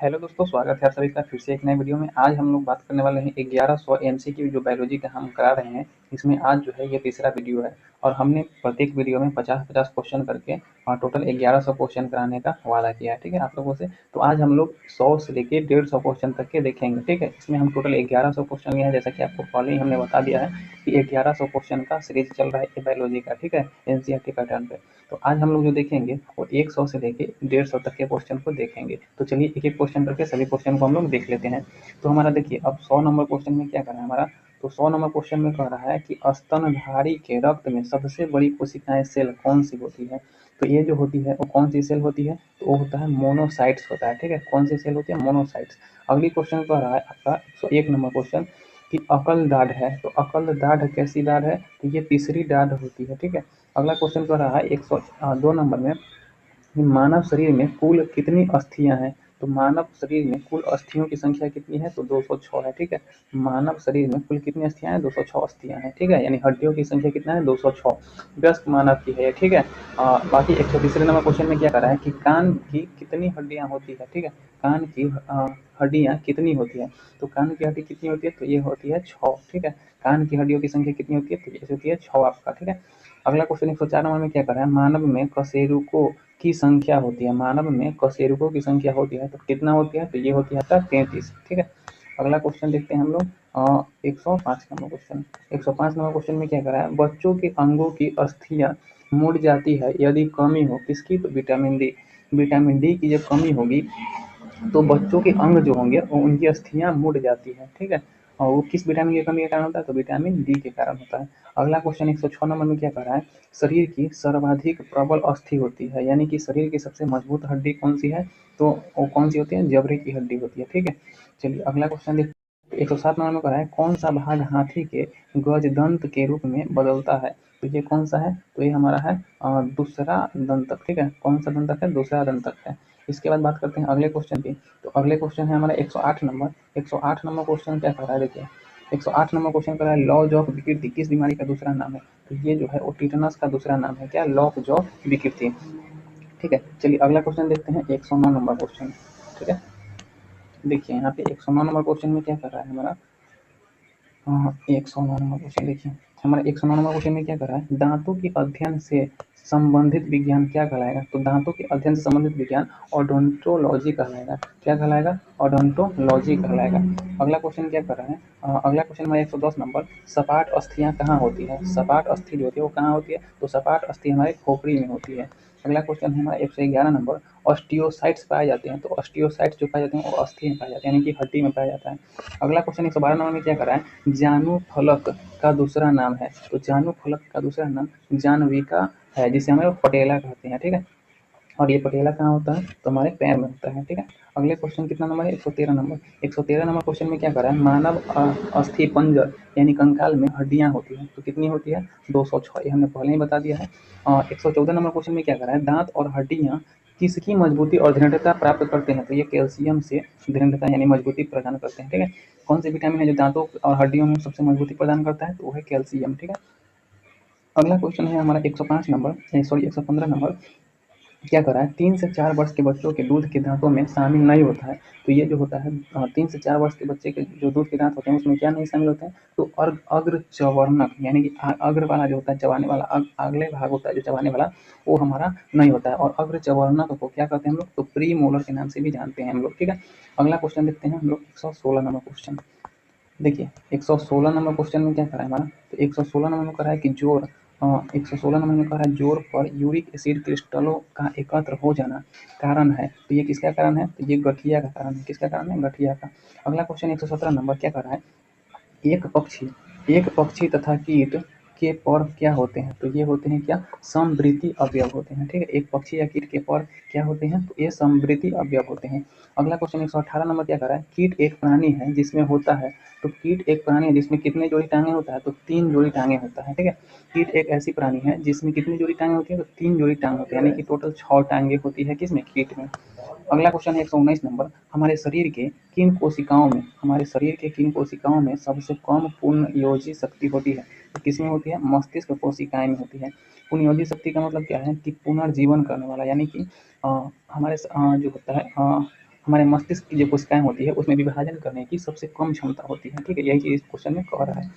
Hello दोस्तों, स्वागत है आप सभी का फिर से एक नए वीडियो में। आज हम लोग बात करने वाले हैं 1100 एमसीक्यू जो बायोलॉजी का हम करा रहे हैं। इसमें आज जो है ये तीसरा वीडियो है और हमने प्रत्येक वीडियो में 50-50 क्वेश्चन करके टोटल 1100 क्वेश्चन कराने का वादा किया है। ठीक है, आप लोगों से। तो आज हम लोग 100 से लेके 150 क्वेश्चन तक के देखेंगे। ठीक है, इसमें हम टोटल 1100 क्वेश्चन लिए हैं, जैसा कि आपको पहले ही हमने बता दिया है कि 1100 क्वेश्चन का सीरीज चल रहा है बायोलॉजी का। ठीक है, एनसीईआरटी पैटर्न पे। तो आज हम लोग जो देखेंगे वो 100 से लेके 150 तक के क्वेश्चन को देखेंगे। तो चलिए एक एक क्वेश्चन करके सभी क्वेश्चन को हम लोग देख लेते हैं। तो हमारा देखिए, अब 100 नंबर क्वेश्चन में क्या करना है हमारा। तो 100 नंबर क्वेश्चन में कह रहा है कि स्तनधारी के रक्त में सबसे बड़ी कोशिकाएं सेल कौन सी होती है। तो ये जो होती है वो कौन सी सेल होती है, तो वो होता है मोनोसाइट्स होता है। ठीक है, कौन सी सेल होती है, मोनोसाइट्स। अगली क्वेश्चन कह रहा है आपका 101 नंबर क्वेश्चन कि अकल दाढ़ है, तो अकल दाढ़ कैसी दाढ़ है, तो ये तीसरी दाढ़ होती है। ठीक है, अगला क्वेश्चन कह रहा है 102 नंबर में कि मानव शरीर में कुल कितनी अस्थियां हैं। तो मानव शरीर में कुल अस्थियों की संख्या कितनी है, तो 206 है। ठीक है, मानव शरीर में कुल कितनी अस्थियां हैं, 206 अस्थियां हैं। ठीक है, यानी हड्डियों की संख्या कितना है, 206 व्यस्क मानव की है। ठीक है, बाकी 130 नंबर क्वेश्चन में क्या कर रहा है कि कान की कितनी हड्डियां होती है। ठीक है, कान की हड्डियां कितनी होती है, तो कान की हड्डी कितनी होती है, तो ये होती है 6। ठीक है, कान की हड्डियों की संख्या कितनी होती है, तो ये होती है 6 आपका। ठीक है, अगला क्वेश्चन 104 नंबर में क्या कर रहा है, मानव में कशेरुकों की संख्या होती है, मानव में कशेरुकों की संख्या होती है, तो कितना होती है, तो ये होती है आपका 33। ठीक है, अगला क्वेश्चन देखते हैं हम लोग 105 नंबर क्वेश्चन। 105 नंबर क्वेश्चन में क्या कर रहा है, बच्चों के अंगों की अस्थियां मुड़ जाती है यदि कमी हो किसकी, तो विटामिन डी। विटामिन डी की जब कमी होगी तो बच्चों के अंग जो होंगे वो उनकी अस्थियां मुड़ जाती है। ठीक है, और वो किस विटामिन की कमी के कारण होता है, तो विटामिन डी के कारण होता है। अगला क्वेश्चन 106 नंबर में क्या कर रहा है, शरीर की सर्वाधिक प्रबल अस्थि होती है, यानी कि शरीर की सबसे मजबूत हड्डी कौन सी है, तो वो कौन सी होती है, जबड़े की हड्डी होती है। ठीक है, चलिए अगला क्वेश्चन देखिए। 107 नंबर में कर रहा है, कौन सा भाग हाथी के गजदंत के रूप में बदलता है। तो ये कौन सा है, तो ये हमारा है दूसरा दंतक। ठीक है, कौन सा दंतक है, दूसरा दंतक है। इसके बाद बात करते हैं अगले क्वेश्चन की। तो अगले क्वेश्चन है हमारा 108 नंबर। 108 नंबर क्वेश्चन क्या कर रहा है, देखिए 108 नंबर क्वेश्चन कर रहा है, लॉज ऑफ विकृति किस बीमारी का दूसरा नाम है। तो ये जो है वो टिटनस का दूसरा नाम है, क्या, लॉज ऑफ विकृति। ठीक है, चलिए अगला क्वेश्चन देखते हैं 109 नंबर क्वेश्चन। ठीक है, देखिए यहाँ पे 109 नंबर क्वेश्चन में क्या कर रहा है हमारा, हाँ 109 नंबर क्वेश्चन देखिए, हमारा 109 नंबर क्वेश्चन में क्या कर रहा है, दांतों के अध्ययन से संबंधित विज्ञान क्या कहलाएगा। तो दांतों के अध्ययन से संबंधित विज्ञान ओडोंटोलॉजी कहलाएगा। क्या कहलाएगा, ओडोंटोलॉजी कहलाएगा। अगला क्वेश्चन क्या कर रहा है, अगला क्वेश्चन हमारा 110 नंबर, सपाट अस्थियां कहाँ होती है। सपाट अस्थि जो होती है वो कहाँ होती है, तो सपाट अस्थि हमारे खोपड़ी में होती है। अगला क्वेश्चन है हमारा 111 नंबर, ऑस्टियोसाइट्स पाए जाते हैं। तो ऑस्टियोसाइट्स जो पाए जाते हैं वो अस्थि में पाए जाते हैं, यानी कि हड्डी में पाया जाता है। अगला क्वेश्चन 112 नंबर में क्या कर रहा है, जानू फलक का दूसरा नाम है। तो जानू फलक का दूसरा नाम जानविका है, जिसे हमें पटेला कहते हैं। ठीक है, और ये पटेला कहाँ होता है, तो हमारे पैर में होता है। ठीक है, अगले क्वेश्चन कितना नंबर है, 113 नंबर। 113 नंबर क्वेश्चन में क्या कर रहा है, मानव अस्थि पंजर यानी कंकाल में हड्डियां होती हैं, तो कितनी होती है, 206। ये हमने पहले ही बता दिया है। 114 नंबर क्वेश्चन में क्या कर रहा है, दांत और हड्डियां किसकी मजबूती और दृढ़ता प्राप्त करते हैं। तो ये कैल्शियम से दृढ़ता यानी मजबूती प्रदान करते हैं। ठीक है, कौन से विटामिन है जो दांतों और हड्डियों में सबसे मजबूती प्रदान करता है, तो वो है कैल्शियम। ठीक है, अगला क्वेश्चन है हमारा 105 नंबर, सॉरी 115 नंबर। क्या कर रहा है, 3 से 4 वर्ष के बच्चों के दूध के दांतों में शामिल नहीं होता है। तो ये जो होता है 3 से 4 वर्ष के बच्चे के जो दूध के दांत होते हैं उसमें क्या नहीं शामिल होते हैं, तो अग्र चवर्णक यानी कि अग्र वाला जो होता है चबाने वाला, अगले भाग होता है जो चबाने वाला, वो हमारा नहीं होता है। और अग्र चवर्णक को क्या कहते हैं हम लोग, तो प्री मोलर के नाम से भी जानते हैं हम लोग। ठीक है, अगला क्वेश्चन देखते हैं हम लोग 116 नंबर क्वेश्चन। देखिए 116 नंबर क्वेश्चन में क्या करा है हमारा, तो 116 नंबर में करा है कि जोर 116 नंबर में करा है जोर पर यूरिक एसिड क्रिस्टलों का एकत्र हो जाना कारण है। तो ये किसका कारण है, तो ये गठिया का कारण है। किसका कारण है, गठिया का। अगला क्वेश्चन 117 नंबर क्या कर रहा है, एक पक्षी तथा कीट के पर क्या होते हैं। तो ये होते हैं क्या, समवृद्धि अवयव होते हैं। ठीक है, एक पक्षी या कीट के पर क्या होते हैं, तो ये समवृद्धि अवयव होते हैं। अगला क्वेश्चन 118 नंबर क्या कर रहा है, कीट एक प्राणी है जिसमें होता है। तो कीट एक प्राणी है जिसमें कितने जोड़ी टांगे होता है, तो 3 जोड़ी टांगे होता है। ठीक है, कीट एक ऐसी प्राणी है जिसमें कितनी जोड़ी टांगे होती है, तो 3 जोड़ी टांगे होती है, यानी कि टोटल 6 टांगे होती है किसमें, कीट में। अगला क्वेश्चन है 119 नंबर, हमारे शरीर के किन कोशिकाओं में सबसे कम पुनर्योजी शक्ति होती है। तो किसमें होती है, मस्तिष्क कोशिकाएं में होती है। पुनर्योजी शक्ति का मतलब क्या है, कि पुनर्जीवन करने वाला, यानी कि हमारे जो होता है हमारे मस्तिष्क की जो कोशिकाएं होती है उसमें विभाजन करने की सबसे कम क्षमता होती है। ठीक है, यही चीज इस क्वेश्चन में कह रहा है।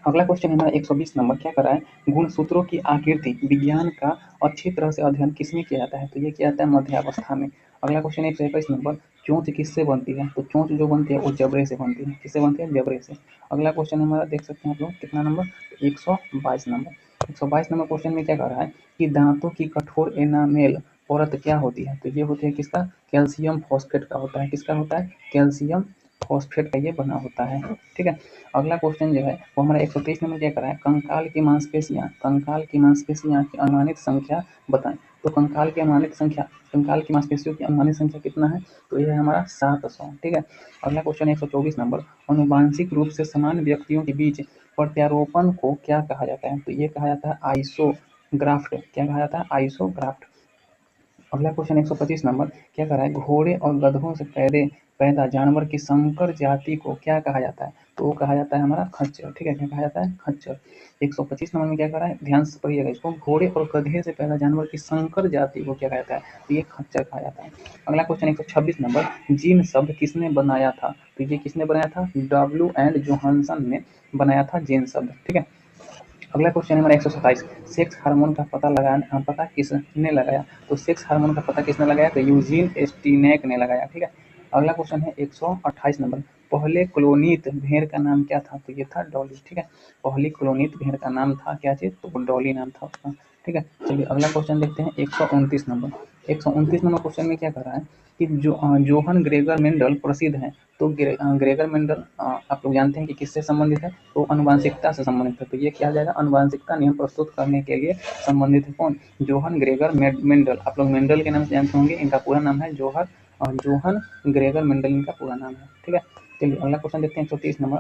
अगला क्वेश्चन हमारा 120 नंबर क्या कर रहा है, गुणसूत्रों की आकृति विज्ञान का अच्छी तरह से अध्ययन किसमें किया जाता है, तो ये किया जाता है मध्यावस्था में। अगला क्वेश्चन 121 नंबर, चोंच किससे बनती है, तो चोंच जो बनती है वो जबड़े से बनती है। किससे बनती है, जबड़े से। अगला क्वेश्चन हमारा देख सकते हैं आप लोग कितना नंबर, 122 नंबर। 122 नंबर क्वेश्चन में क्या कर रहा है कि दांतों की कठोर एनामेल परत क्या होती है, तो ये होती है किसका, कैल्शियम फॉस्फेट का होता है। किसका होता है, कैल्शियम फॉस्फेट का ये बना होता है। ठीक है, अगला क्वेश्चन जो है वो हमारा 123 नंबर क्या करा है, कंकाल की मांसपेशियां की अनुमानित संख्या बताएं। तो कंकाल की मांसपेशियों की अनुमानित संख्या कितना है, तो ये है हमारा 700। ठीक है, अगला क्वेश्चन 124 नंबर, अनुवांशिक रूप से समान व्यक्तियों के बीच प्रत्यारोपण को क्या कहा जाता है, तो ये कहा जाता है आइसोग्राफ्ट। क्या कहा जाता है, आइसोग्राफ्ट। अगला क्वेश्चन 125 नंबर क्या कर रहा है, घोड़े और गधों से पैदा जानवर की संकर जाति को क्या कहा जाता है, तो वो कहा जाता है हमारा खच्चर। ठीक है, क्या कहा जाता है, खच्चर। 125 नंबर में क्या कर रहा है, ध्यान से पढ़िएगा इसको, घोड़े और गधे से पैदा जानवर की संकर जाति को क्या कहा जाता है, तो ये खच्चर कहा जाता है। अगला क्वेश्चन 126 नंबर, जीन शब्द किसने बनाया था, तो ये किसने बनाया था, डब्ल्यू एंड जोहानसन ने बनाया था जीन शब्द। ठीक है, अगला क्वेश्चन नंबर 127, सेक्स हार्मोन का पता किसने लगाया, तो सेक्स हार्मोन का पता किसने लगाया, तो यूजीन स्टीनैक ने लगाया। ठीक है, अगला क्वेश्चन है 128 नंबर, पहले क्लोनीत भेड़ का नाम क्या था, तो ये था डॉली। ठीक है, पहली क्लोनीत भेड़ का नाम था क्या चीज, तो डॉली नाम था उसका। ठीक है, चलिए अगला क्वेश्चन देखते हैं 129 नंबर। 129 नंबर क्वेश्चन में क्या कर रहा है कि जोहन ग्रेगर मेंडल प्रसिद्ध है, तो ग्रेगर मेंडल आप लोग जानते हैं कि किससे संबंधित है, तो अनुवांशिकता से संबंधित है। तो ये क्या जाएगा, अनुवांशिकता नियम प्रस्तुत करने के लिए संबंधित है कौन, जोहन ग्रेगर मेंडल। आप लोग मेंडल के नाम से जानते होंगे, इनका पूरा नाम है जोहन ग्रेगर मेंडल इनका पूरा नाम है। ठीक है, चलिए अगला क्वेश्चन देखते हैं 130 नंबर।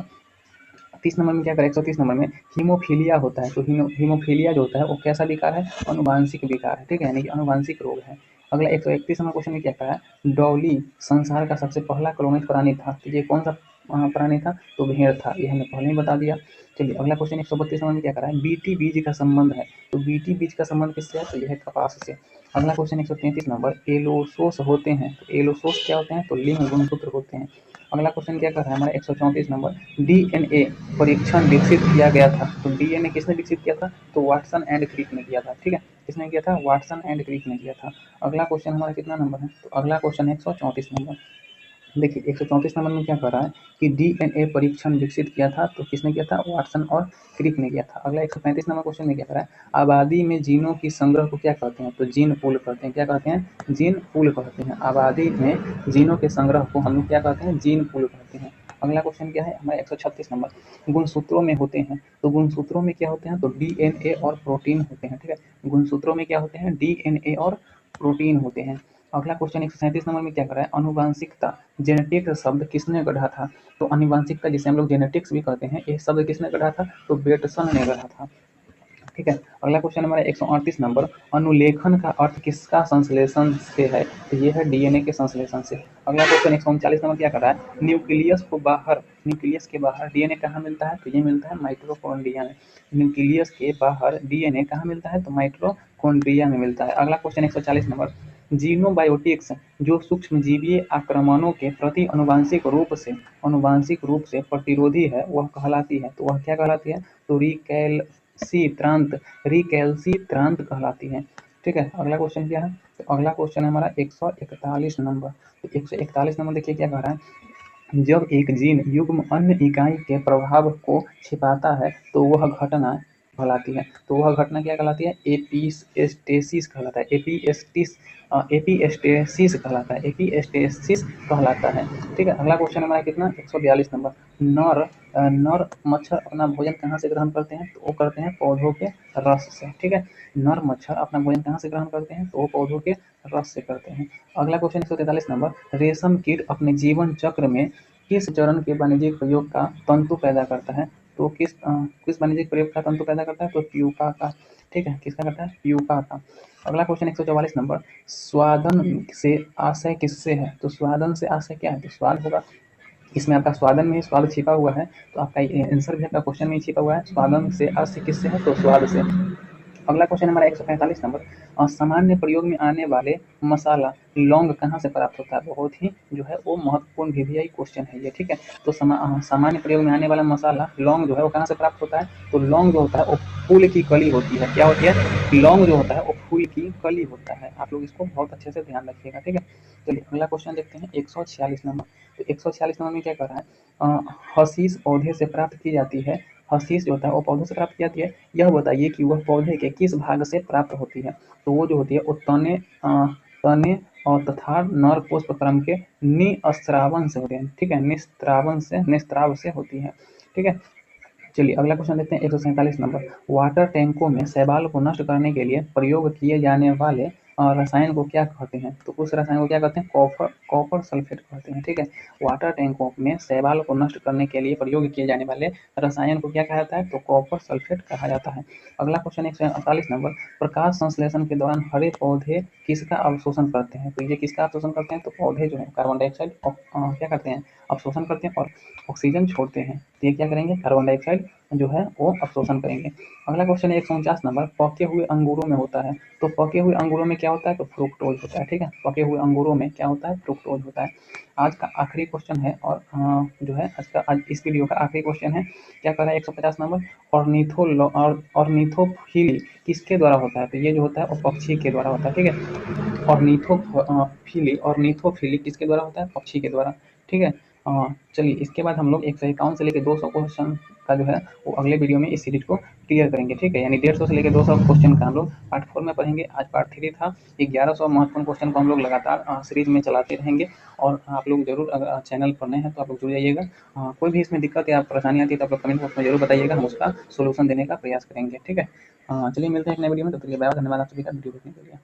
30 नंबर में क्या करें, 130 नंबर में हीमोफीलिया होता है, तो हीमोफीलिया जो होता है वो कैसा विकार है, अनुवांशिक विकार है। ठीक है, यानी कि अनुवांशिक रोग है। अगला 131 नंबर क्वेश्चन में क्या कहा है, डॉली संसार का सबसे पहला क्लोनित प्राणी था, तो ये कौन सा प्राणी था, तो भेड़ था, ये हमने पहले ही बता दिया। चलिए अगला क्वेश्चन 132 नंबर में क्या करा है, बीटी बीज का संबंध है, तो बीटी बीज का संबंध किससे है, तो यह है कपास से। अगला क्वेश्चन 133 नंबर, एलोसोस होते हैं, तो एलोसोस क्या होते हैं, तो लिंग गुणसूत्र होते हैं। अगला क्वेश्चन क्या कर रहा है हमारा 134 नंबर, डीएनए परीक्षण विकसित किया गया था, तो डीएनए किसने विकसित किया था, तो वाटसन एंड क्रिक ने किया था। ठीक है, किसने किया था, वाटसन एंड क्रिक ने किया था। अगला क्वेश्चन हमारा कितना नंबर है, तो अगला क्वेश्चन 134 नंबर। देखिए 134 नंबर में क्या कर रहा है कि डीएनए परीक्षण विकसित किया था, तो किसने किया था, वाटसन और क्रिक ने किया था। अगला 135 नंबर क्वेश्चन में क्या कर रहा है, आबादी में जीनों की संग्रह को क्या कहते हैं, तो जीन पूल कहते हैं। क्या कहते हैं, जीन पूल कहते हैं। आबादी में जीनों के संग्रह को हम लोग क्या कहते हैं, जीन पूल कहते हैं। अगला क्वेश्चन क्या है हमारा 136 नंबर, गुणसूत्रों में होते हैं, तो गुणसूत्रों में क्या होते हैं, तो डीएनए और प्रोटीन होते हैं। ठीक है, गुणसूत्रों में क्या होते हैं, डीएनए और प्रोटीन होते हैं। अगला क्वेश्चन 137 नंबर में क्या कर रहा है, अनुवांशिकता जेनेटिक्स शब्द किसने गढ़ा था, तो अनुवांशिकता जिसे हम लोग जेनेटिक्स भी कहते हैं, ये शब्द किसने गढ़ा था, तो बेटसन ने गढ़ा था। ठीक है, अगला क्वेश्चन हमारा 138 नंबर, अनुलेखन का अर्थ किसका संश्लेषण से है, तो ये है डीएनए के संश्लेषण से। अगला क्वेश्चन 139 नंबर क्या कर रहा है, न्यूक्लियस के बाहर डीएनए कहाँ मिलता है, तो ये मिलता है माइटोकॉन्ड्रिया में। न्यूक्लियस के बाहर डीएनए कहाँ मिलता है, तो माइटोकॉन्ड्रिया में मिलता है। अगला क्वेश्चन 140 नंबर, जीनोबायोटिक्स जो सूक्ष्मजीवीय आक्रमणों के प्रति अनुवांशिक रूप से प्रतिरोधी है वह कहलाती है, तो वह क्या कहलाती है, तो रिकैल्सिट्रांत कहलाती है। ठीक है, अगला क्वेश्चन क्या है, तो अगला क्वेश्चन हमारा 141 नंबर। तो 141 नंबर देखिए क्या कह रहा है, जब एक जीन युग्म अन्य इकाई के प्रभाव को छिपाता है तो वह घटना कहलाती है, तो वह घटना क्या कहलाती है, एपीस्टेसिस कहलाता है। एपीएस्टेसिस कहलाता है, एपीएस्टेसिस कहलाता है। ठीक है, अगला क्वेश्चन हमारा कितना 142 नंबर, नर मच्छर अपना भोजन कहाँ से ग्रहण करते हैं, तो वो करते हैं पौधों के रस से। ठीक है, नर मच्छर अपना भोजन कहाँ से ग्रहण करते हैं, तो वो पौधों के रस से करते हैं। अगला क्वेश्चन 143 नंबर, रेशम कीट अपने जीवन चक्र में किस चरण के वाणिज्यिक प्रयोग का तंतु पैदा करता है, तो किस वाणिज्यिक प्रयोग का तंतु पैदा करता है, तो प्यूपा का। ठीक है, किसका करता है, प्यूपा का। अगला क्वेश्चन 144 नंबर, स्वादन से आशय किससे है, तो स्वादन से आशय क्या है, तो स्वाद होगा। इसमें आपका स्वादन में ही स्वाद छिपा हुआ है, तो आपका आंसर भी आपका क्वेश्चन में ही छिपा हुआ है, स्वादन से आशय किससे है, तो स्वाद से। अगला क्वेश्चन हमारा 145 नंबर, सामान्य प्रयोग में आने वाले मसाला लौंग कहाँ से प्राप्त होता है? बहुत ही जो है वो महत्वपूर्ण वीवीआई क्वेश्चन है ये, ठीक है। तो सामान्य प्रयोग में आने वाला मसाला लौंग जो है वो कहाँ से प्राप्त होता है? तो लौंग जो होता है वो फूल की कली होती है। क्या होती है? लौंग जो होता है वो फूल की कली होता है। आप लोग इसको बहुत अच्छे से ध्यान रखिएगा, ठीक है। चलिए अगला क्वेश्चन देखते हैं 146 नंबर। तो 146 नंबर में क्या कर रहा है, हशीश पौधे से प्राप्त की जाती है। हशीश जो होता है वो पौधे से प्राप्त की जाती है। यह बताइए कि वह पौधे के किस भाग से प्राप्त होती है? तो वो जो होती है वो तने और तथा नर पुष्प क्रम के निस्रावन से होती है, ठीक है। निस्त्राव से होती है, ठीक है। चलिए अगला क्वेश्चन देखते हैं 147 नंबर, वाटर टैंकों में शैवाल को नष्ट करने के लिए प्रयोग किए जाने वाले रसायन को क्या कहते हैं? तो उस रसायन को क्या कहते हैं? कॉपर कॉपर सल्फेट कहते हैं, ठीक है। वाटर टैंकों में शैवाल को नष्ट करने के लिए प्रयोग किए जाने वाले रसायन को क्या कहा जाता है? तो कॉपर सल्फेट कहा जाता है। अगला क्वेश्चन 148 नंबर, प्रकाश संश्लेषण के दौरान हरे पौधे किसका अवशोषण करते हैं? तो ये किसका अवशोषण करते हैं? तो पौधे जो है कार्बन डाइऑक्साइड क्या करते हैं? अवशोषण करते हैं और ऑक्सीजन छोड़ते हैं। तो ये क्या करेंगे? कार्बन डाइऑक्साइड जो है वो अवशोषण करेंगे। अगला क्वेश्चन है 149 नंबर, पके हुए अंगूरों में होता है। तो पके हुए अंगूरों में क्या होता है? तो फ्रुक्टोज होता है, ठीक है। पके हुए अंगूरों में क्या होता है? फ्रुक्टोज होता है। आज का आखिरी क्वेश्चन है और जो है आज इस वीडियो का आखिरी क्वेश्चन है। क्या कर रहा है 150 नंबर, ऑर्निथोफिली किसके द्वारा होता है? तो ये जो होता है वो पक्षी के द्वारा होता है, ठीक है। ऑर्निथोफिली किसके द्वारा होता है? पक्षी के द्वारा, ठीक है। चलिए इसके बाद हम लोग 151 से लेकर 200 क्वेश्चन का जो है वो अगले वीडियो में इस सीरीज को क्लियर करेंगे, ठीक है। यानी 150 से लेकर 200 क्वेश्चन का हम लोग पार्ट 4 में पढ़ेंगे। आज पार्ट 3 था। 1100 महत्वपूर्ण क्वेश्चन को हम लोग लगातार सीरीज में चलाते रहेंगे और आप लोग जरूर, अगर चैनल पर नए हैं तो आप लोग जुड़ जाइएगा। कोई भी इसमें दिक्कत या परेशानी आती है तो आप लोग कमेंट बॉक्स में जरूर बताइएगा, हम उसका सोल्यूशन देने का प्रयास करेंगे, ठीक है। चलिए मिलते हैं एक नए वीडियो में, तब तक के लिए बाय बाय। धन्यवाद आप सभी का वीडियो देखने के लिए।